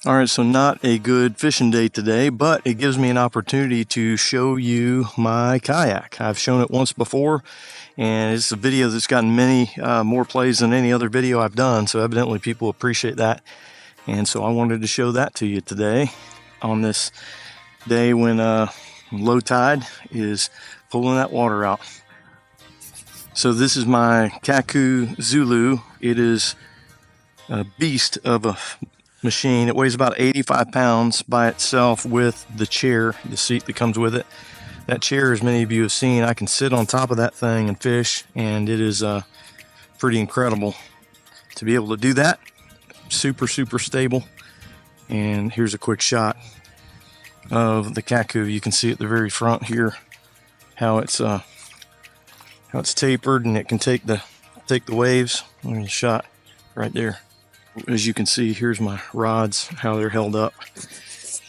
All right, so not a good fishing day today, but it gives me an opportunity to show you my kayak. I've shown it once before, and it's a video that's gotten many more plays than any other video I've done, so evidently people appreciate that. And so I wanted to show that to you today on this day when low tide is pulling that water out. So this is my Kaku Zulu. It is a beast of a machine. It weighs about 85 pounds by itself with the chair, the seat that comes with it. That chair, as many of you have seen, I can sit on top of that thing and fish, and it is pretty incredible to be able to do that. Super stable. And here's a quick shot of the Kaku. You can see at the very front here how it's tapered, and it can take the waves. Let me shot right there. As you can see, here's my rods, how they're held up,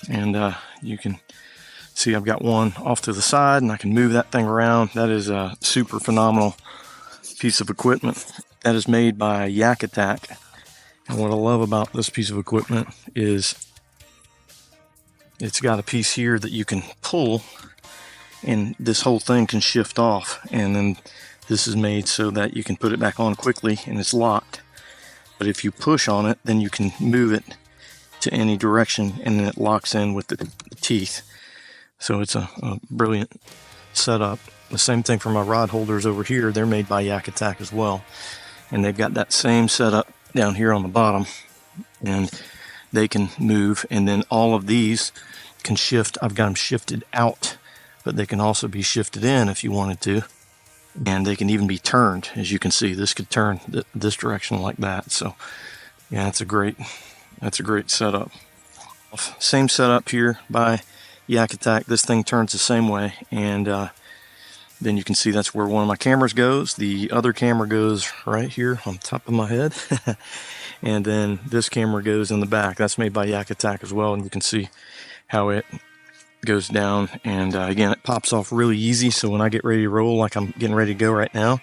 and you can see I've got one off to the side, and I can move that thing around. That is a super phenomenal piece of equipment. That is made by KAYAK, and what I love about this piece of equipment is it's got a piece here that you can pull, and this whole thing can shift off, and then this is made so that you can put it back on quickly, and it's locked. But if you push on it, then you can move it to any direction, and then it locks in with the teeth. So it's a brilliant setup. The same thing for my rod holders over here. They're made by KAYAK as well. And they've got that same setup down here on the bottom. And they can move, and then all of these can shift. I've got them shifted out, but they can also be shifted in if you wanted to. And they can even be turned. As you can see, this could turn this direction like that. So yeah, that's a great setup. Same setup here by KAYAK. This thing turns the same way, and then you can see that's where one of my cameras goes. The other camera goes right here on top of my head. And then this camera goes in the back. That's made by KAYAK as well, and you can see how it goes down, and again, it pops off really easy. So when I get ready to roll, like I'm getting ready to go right now,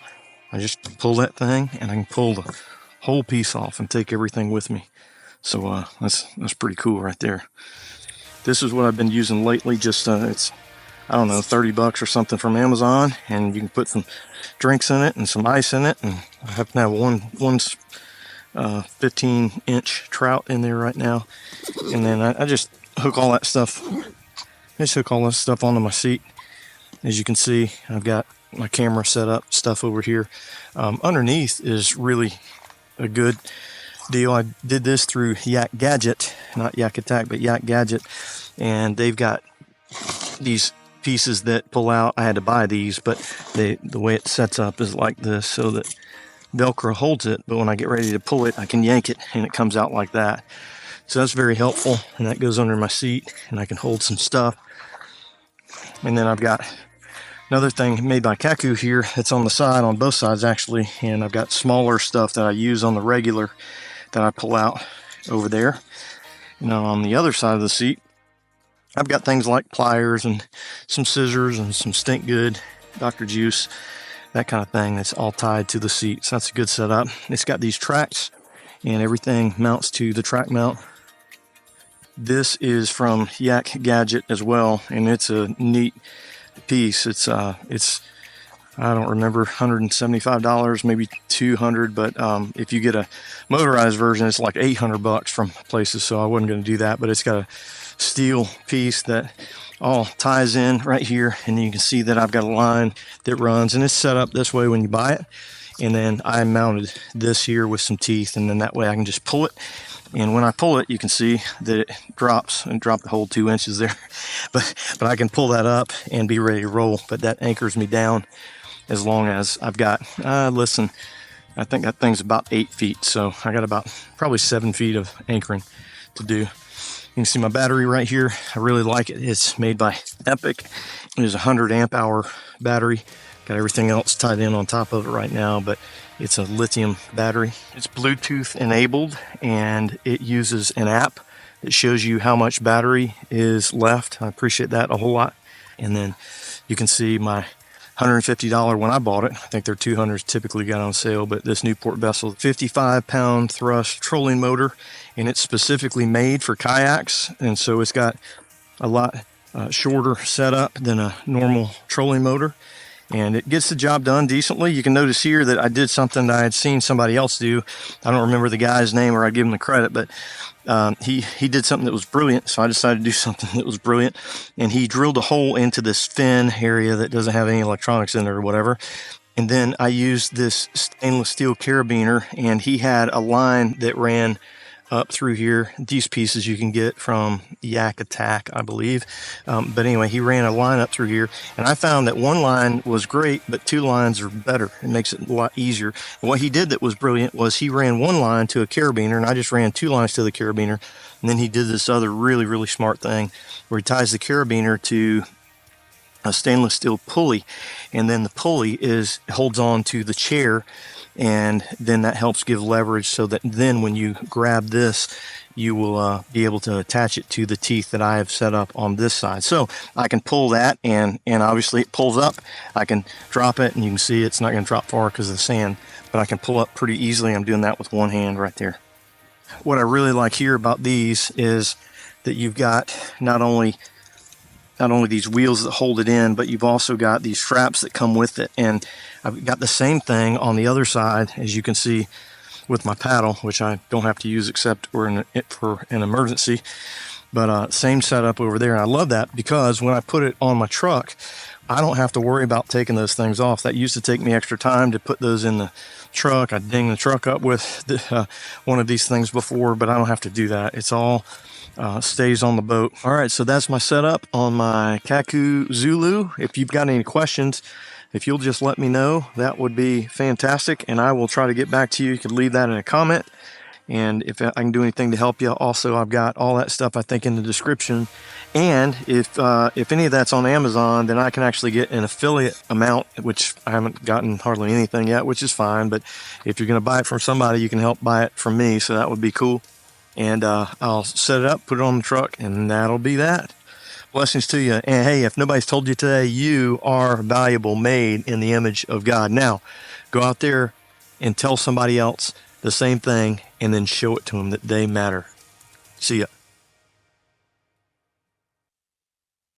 I just pull that thing, and I can pull the whole piece off and take everything with me. So that's pretty cool right there. This is what I've been using lately. Just it's, I don't know, 30 bucks or something from Amazon, and you can put some drinks in it and some ice in it. And I happen to have one 15-inch trout in there right now, and then I just hook all that stuff. I just hook all this stuff onto my seat. As you can see, I've got my camera set up, stuff over here. Underneath is really a good deal. I did this through Yak Gadget, not KAYAK, but Yak Gadget, and they've got these pieces that pull out. I had to buy these, but the way it sets up is like this, so that Velcro holds it, but when I get ready to pull it, I can yank it, and it comes out like that. So that's very helpful, and that goes under my seat, and I can hold some stuff. And then I've got another thing made by Kaku here. It's on the side, on both sides actually, and I've got smaller stuff that I use on the regular that I pull out over there. Now on the other side of the seat, I've got things like pliers and some scissors and some stink good, Dr. Juice, that kind of thing. That's all tied to the seat, so that's a good setup. It's got these tracks, and everything mounts to the track mount. This is from Yak Gadget as well, and it's a neat piece. It's I don't remember, $175, maybe $200, but if you get a motorized version, it's like 800 bucks from places, so I wasn't going to do that. But it's got a steel piece that all ties in right here, and you can see that I've got a line that runs, and it's set up this way when you buy it. And then I mounted this here with some teeth, and then that way I can just pull it. And when I pull it, you can see that it drops, and dropped the whole 2 inches there. But I can pull that up and be ready to roll. But that anchors me down as long as I've got, listen, I think that thing's about 8 feet. So I got about probably 7 feet of anchoring to do. You can see my battery right here. I really like it. It's made by Epic. It is a 100 amp hour battery. Got everything else tied in on top of it right now, but it's a lithium battery. It's Bluetooth enabled, and it uses an app that shows you how much battery is left. I appreciate that a whole lot. And then you can see my $150 when I bought it. I think their 200s typically got on sale, but this Newport vessel, 55-pound thrust trolling motor, and it's specifically made for kayaks, and so it's got a lot shorter setup than a normal trolling motor, and it gets the job done decently. You can notice here that I did something that I had seen somebody else do. I don't remember the guy's name, or I give him the credit, but he did something that was brilliant, so I decided to do something that was brilliant. And he drilled a hole into this fin area that doesn't have any electronics in it or whatever. And then I used this stainless steel carabiner, and he had a line that ran up through here. These pieces you can get from KAYAK Attack, I believe. But anyway, he ran a line up through here, and I found that one line was great, but two lines are better. It makes it a lot easier. And what he did that was brilliant was he ran one line to a carabiner, and I just ran two lines to the carabiner. And then he did this other really, really smart thing where he ties the carabiner to a stainless steel pulley, and then the pulley holds on to the chair, and then that helps give leverage, so that then when you grab this, you will be able to attach it to the teeth that I have set up on this side. So I can pull that, and obviously it pulls up. I can drop it, and you can see it's not going to drop far because of the sand, but I can pull up pretty easily. I'm doing that with one hand right there. What I really like here about these is that you've got not only these wheels that hold it in, but you've also got these straps that come with it. And I've got the same thing on the other side, as you can see, with my paddle, which I don't have to use except for an emergency. But same setup over there. And I love that because when I put it on my truck, I don't have to worry about taking those things off. That used to take me extra time to put those in the truck. I'd ding the truck up with one of these things before, but I don't have to do that. It's all stays on the boat. All right, so that's my setup on my Kaku Zulu. If you've got any questions, if you'll just let me know, that would be fantastic, and I will try to get back to you. You can leave that in a comment, and if I can do anything to help you, also I've got all that stuff I think in the description. And if any of that's on Amazon, then I can actually get an affiliate amount, which I haven't gotten hardly anything yet, which is fine. But if you're going to buy it from somebody, you can help buy it from me, so that would be cool. And I'll set it up, put it on the truck, and that'll be that. Blessings to you. And hey, if nobody's told you today, you are valuable, made in the image of God. Now, go out there and tell somebody else the same thing, and then show it to them that they matter. See ya.